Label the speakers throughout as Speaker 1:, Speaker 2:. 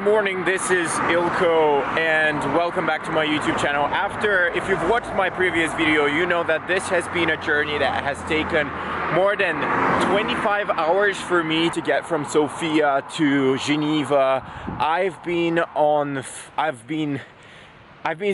Speaker 1: morning, this is Ilko and welcome back to my YouTube channel. If you've watched my previous video, you know that this has been a journey that has taken more than 25 hours for me to get from Sofia to Geneva. I've been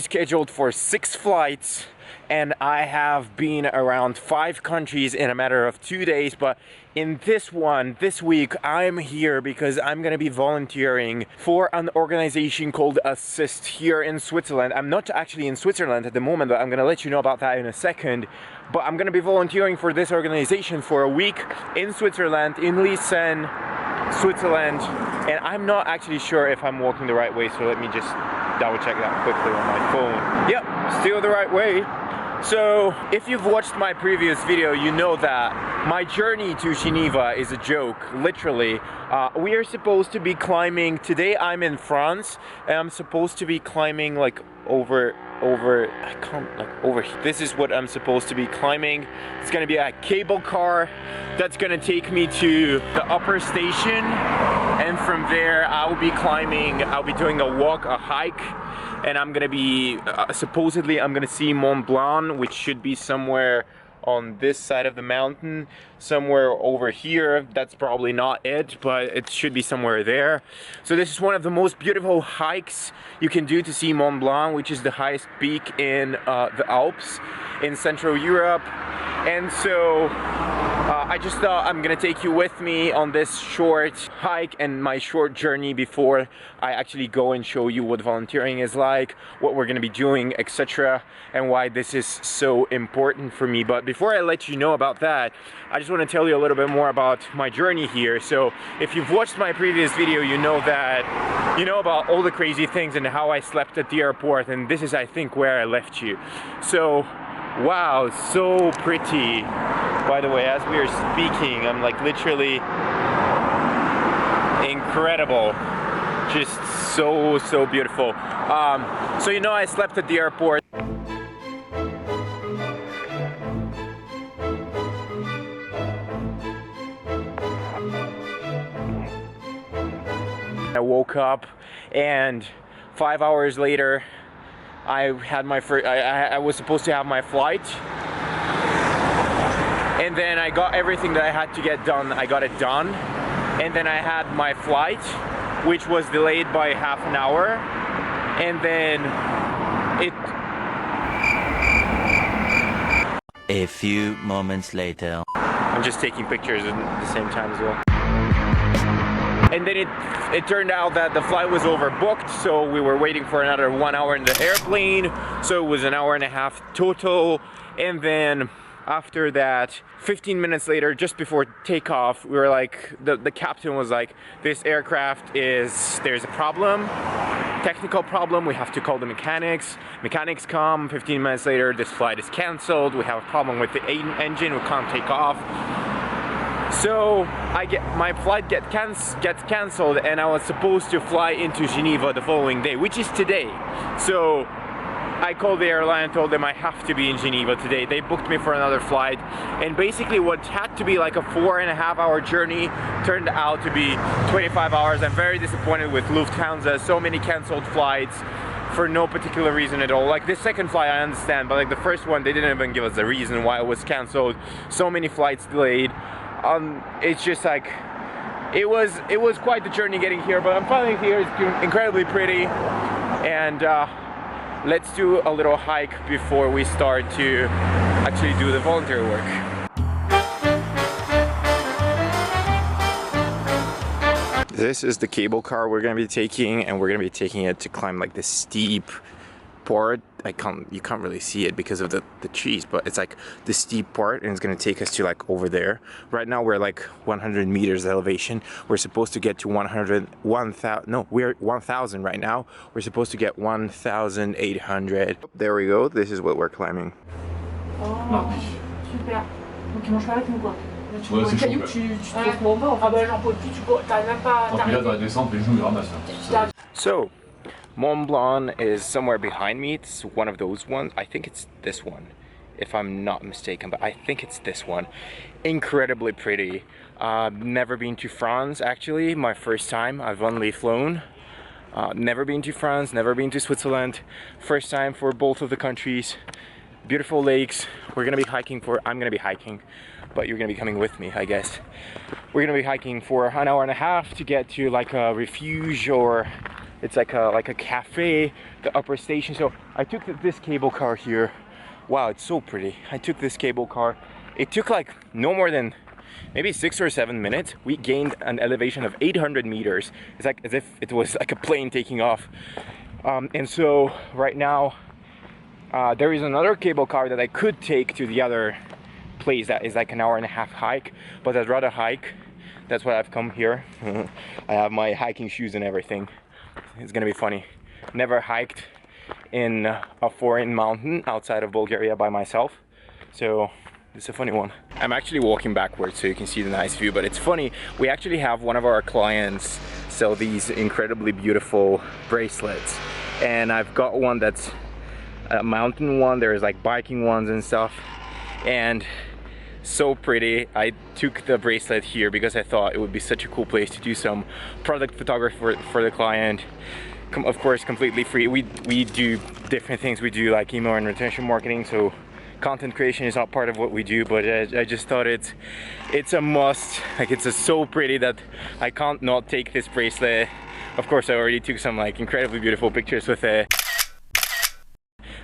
Speaker 1: scheduled for 6 flights and I have been around 5 countries in a matter of 2 days, but in this week, I'm here because I'm gonna be volunteering for an organization called Assist here in Switzerland. I'm not actually in Switzerland at the moment, but I'm gonna let you know about that in a second. But I'm gonna be volunteering for this organization for a week in Switzerland, in Lyssen, Switzerland, and I'm not actually sure if I'm walking the right way, so let me just double check that quickly on my phone. Yep, still the right way. So, if you've watched my previous video, you know that my journey to Geneva is a joke, literally. We are supposed to be climbing, today I'm in France, and I'm supposed to be climbing like over here. This is what I'm supposed to be climbing. It's gonna be a cable car that's gonna take me to the upper station, and from there I'll be doing a walk, a hike, and I'm gonna be supposedly I'm gonna see Mont Blanc, which should be somewhere on this side of the mountain, somewhere over here. That's probably not it, but it should be somewhere there. So this is one of the most beautiful hikes you can do to see Mont Blanc, which is the highest peak in the Alps in Central Europe. And so I just thought I'm gonna take you with me on this short hike and my short journey before I actually go and show you what volunteering is like, what we're gonna be doing, etc., and why this is so important for me. But before I let you know about that, I just want to tell you a little bit more about my journey here. So if you've watched my previous video, you know about all the crazy things and how I slept at the airport, and this is, I think, where I left you. So wow, so pretty. By the way, as we are speaking, I'm like literally incredible. Just so beautiful. So you know, I slept at the airport. I woke up and 5 hours later I had my first, I was supposed to have my flight, and then I got everything that I had to get done. I got it done, and then I had my flight, which was delayed by half an hour, and then
Speaker 2: A few moments later.
Speaker 1: I'm just taking pictures at the same time as well. And then it turned out that the flight was overbooked, so we were waiting for another 1 hour in the airplane, so it was an hour and a half total. And then after that, 15 minutes later, just before takeoff, we were like, the captain was like, this aircraft there's a problem, technical problem, we have to call the mechanics. Mechanics come, 15 minutes later, this flight is cancelled, we have a problem with the engine, we can't take off. So my flight gets cancelled, and I was supposed to fly into Geneva the following day, which is today. So I called the airline and told them I have to be in Geneva today. They booked me for another flight, and basically what had to be like a 4.5 hour journey turned out to be 25 hours. I'm very disappointed with Lufthansa. So many cancelled flights for no particular reason at all. Like the second flight I understand, but like the first one, they didn't even give us a reason why it was cancelled. So many flights delayed. It's just like, it was quite the journey getting here, but I'm finally here. It's incredibly pretty, and let's do a little hike before we start to actually do the voluntary work. This is the cable car we're gonna be taking, and we're gonna be taking it to climb like this steep part. You can't really see it because of the trees, but it's like the steep part, and it's gonna take us to like over there. Right now we're like 100 meters elevation. We're supposed to get to 1,000 right now. We're supposed to get 1,800. There we go. This is what we're climbing.
Speaker 3: Oh, super. Donc ils mangent pas avec nous quoi. Tu prends un caillou, tu te retrouves en bas. Ah bah j'en peux plus, t'arrives même pas.
Speaker 4: Puis là dans la descente, les genoux ils ramassent.
Speaker 1: So Mont Blanc is somewhere behind me. It's one of those ones. I think it's this one, if I'm not mistaken, but I think it's this one. Incredibly pretty. Never been to France actually, my first time. I've only flown. Never been to France, never been to Switzerland. First time for both of the countries. Beautiful lakes. I'm gonna be hiking, but you're gonna be coming with me, I guess. We're gonna be hiking for an hour and a half to get to like a refuge, or it's like a cafe, the upper station. So I took this cable car here. Wow, it's so pretty. I took this cable car. It took like no more than maybe 6 or 7 minutes. We gained an elevation of 800 meters. It's like as if it was like a plane taking off. And so right now, there is another cable car that I could take to the other place that is like an hour and a half hike, but I'd rather hike. That's why I've come here. I have my hiking shoes and everything. It's gonna be funny. Never hiked in a foreign mountain outside of Bulgaria by myself, so it's a funny one. I'm actually walking backwards so you can see the nice view, but it's funny, we actually have one of our clients sell these incredibly beautiful bracelets, and I've got one that's a mountain one. There's like biking ones and stuff, and so pretty. I took the bracelet here because I thought it would be such a cool place to do some product photography for the client. Of course, completely free. We do different things. We do like email and retention marketing, so content creation is not part of what we do, but I just thought it's a must. Like, it's so pretty that I can't not take this bracelet. Of course, I already took some like incredibly beautiful pictures with it.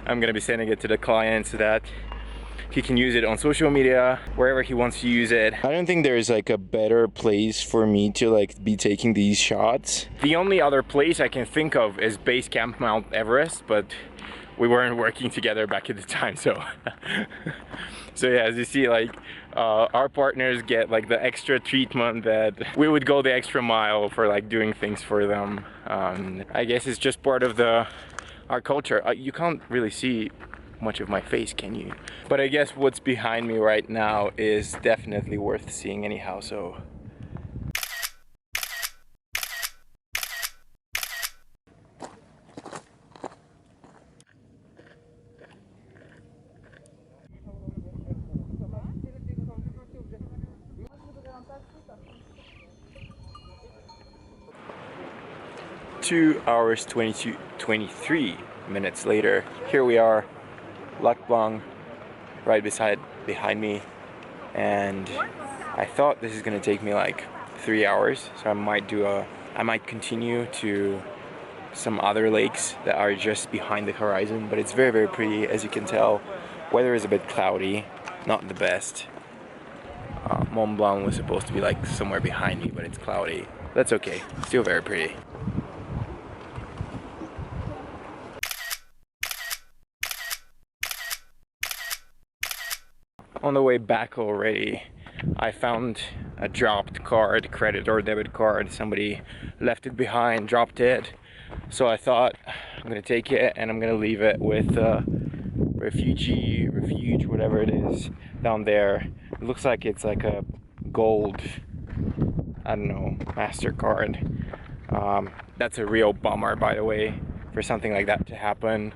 Speaker 1: I'm gonna be sending it to the client so that he can use it on social media, wherever he wants to use it. I don't think there's like a better place for me to like be taking these shots. The only other place I can think of is Base Camp Mount Everest, but we weren't working together back at the time, so so yeah, as you see, like our partners get like the extra treatment that we would go the extra mile for, like doing things for them. I guess it's just part of our culture. You can't really see much of my face, can you? But I guess what's behind me right now is definitely worth seeing anyhow, so. Two hours 23 minutes later, here we are, Lac Blanc, right behind me, and I thought this is gonna take me like 3 hours, so I might continue to some other lakes that are just behind the horizon, but it's very, very pretty. As you can tell, weather is a bit cloudy, not the best. Mont Blanc was supposed to be like somewhere behind me, but it's cloudy. That's okay, still very pretty. On the way back already, I found a dropped card, credit or debit card. Somebody left it behind, dropped it. So I thought, I'm gonna take it and I'm gonna leave it with refuge, whatever it is, down there. It looks like it's like a gold, I don't know, MasterCard. That's a real bummer, by the way, for something like that to happen.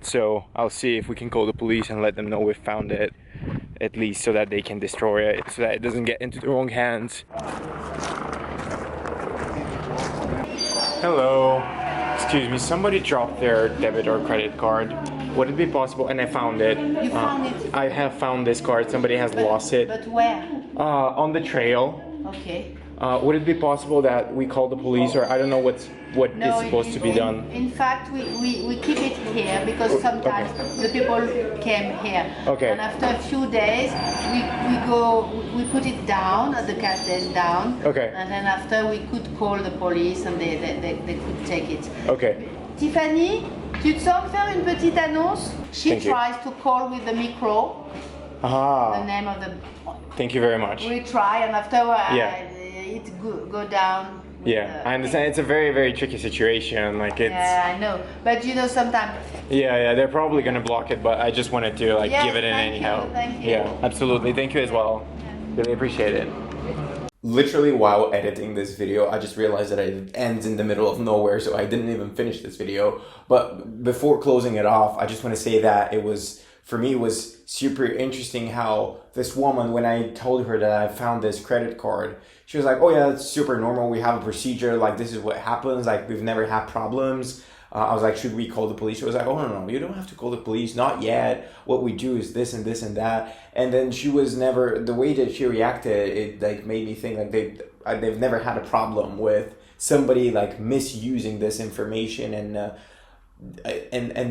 Speaker 1: So I'll see if we can call the police and let them know we found it, at least so that they can destroy it, so that it doesn't get into the wrong hands. Hello, excuse me, somebody dropped their debit or credit card. Would it be possible, and I found it.
Speaker 5: You found it?
Speaker 1: I have found this card, somebody has lost it.
Speaker 5: But where?
Speaker 1: On the trail.
Speaker 5: Okay.
Speaker 1: Would it be possible that we call the police, or I don't know what is supposed to be done?
Speaker 5: In fact, we keep it here because sometimes the people came here.
Speaker 1: Okay.
Speaker 5: And after a few days, we put it down at the cash desk down.
Speaker 1: Okay.
Speaker 5: And then after we could call the police and they could take it.
Speaker 1: Okay.
Speaker 5: Tiffany, tu te sens faire une petite annonce? She
Speaker 1: Thank you.
Speaker 5: tries to call with the micro. The
Speaker 1: Ah,
Speaker 5: name of the.
Speaker 1: thank you very much.
Speaker 5: We try and after it go down.
Speaker 1: Yeah, I understand. It's a very, very tricky situation. Like it's.
Speaker 5: Yeah, I know. But you know, sometimes.
Speaker 1: Yeah, they're probably gonna block it, but I just wanted to like
Speaker 5: Yes,
Speaker 1: give it in
Speaker 5: thank
Speaker 1: anyhow.
Speaker 5: you, thank you.
Speaker 1: Yeah, absolutely. Thank you as well.
Speaker 5: Yeah.
Speaker 1: Really appreciate it. Literally while editing this video, I just realized that it ends in the middle of nowhere, so I didn't even finish this video. But before closing it off, I just want to say that it was for me, it was super interesting how this woman, when I told her that I found this credit card, she was like, oh yeah, it's super normal. We have a procedure. Like, this is what happens. Like, we've never had problems. I was like, should we call the police? She was like, oh, no, you don't have to call the police. Not yet. What we do is this and this and that. And then she was never, the way that she reacted, it like made me think like they've never had a problem with somebody like misusing this information and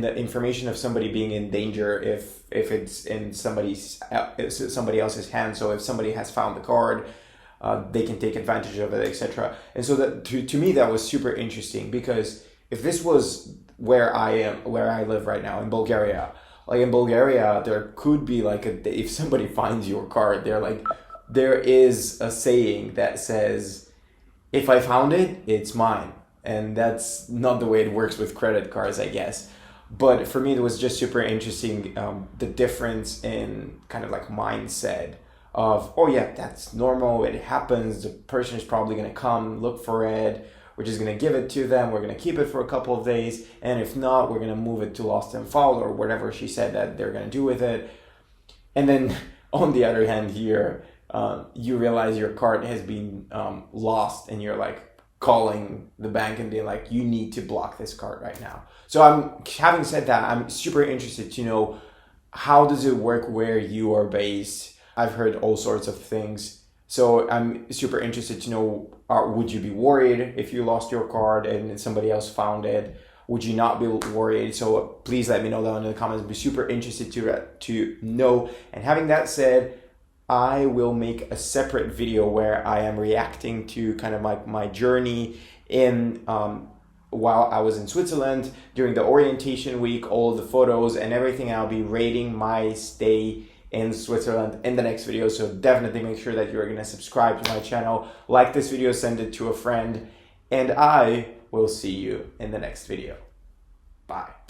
Speaker 1: the information of somebody being in danger if it's in somebody else's hands. So if somebody has found the card, they can take advantage of it, etc. And so that to me that was super interesting, because if this was where I live right now in Bulgaria, like in Bulgaria, there could be like if somebody finds your card, there is a saying that says, if I found it, it's mine. And that's not the way it works with credit cards, I guess. But for me, it was just super interesting, the difference in kind of like mindset of, oh yeah, that's normal, it happens, the person is probably going to come look for it, we're just going to give it to them, we're going to keep it for a couple of days, and if not, we're going to move it to lost and found, or whatever she said that they're going to do with it. And then on the other hand here, you realize your card has been lost, and you're like calling the bank and being like, you need to block this card right now. So having said that, I'm super interested to know, how does it work where you are based? I've heard all sorts of things. So I'm super interested to know, would you be worried if you lost your card and somebody else found it? Would you not be worried? So please let me know down in the comments. I'd be super interested to know. And having that said, I will make a separate video where I am reacting to kind of my journey in while I was in Switzerland during the orientation week, all the photos and everything. I'll be rating my stay in Switzerland in the next video. So definitely make sure that you're going to subscribe to my channel, like this video, send it to a friend, and I will see you in the next video. Bye.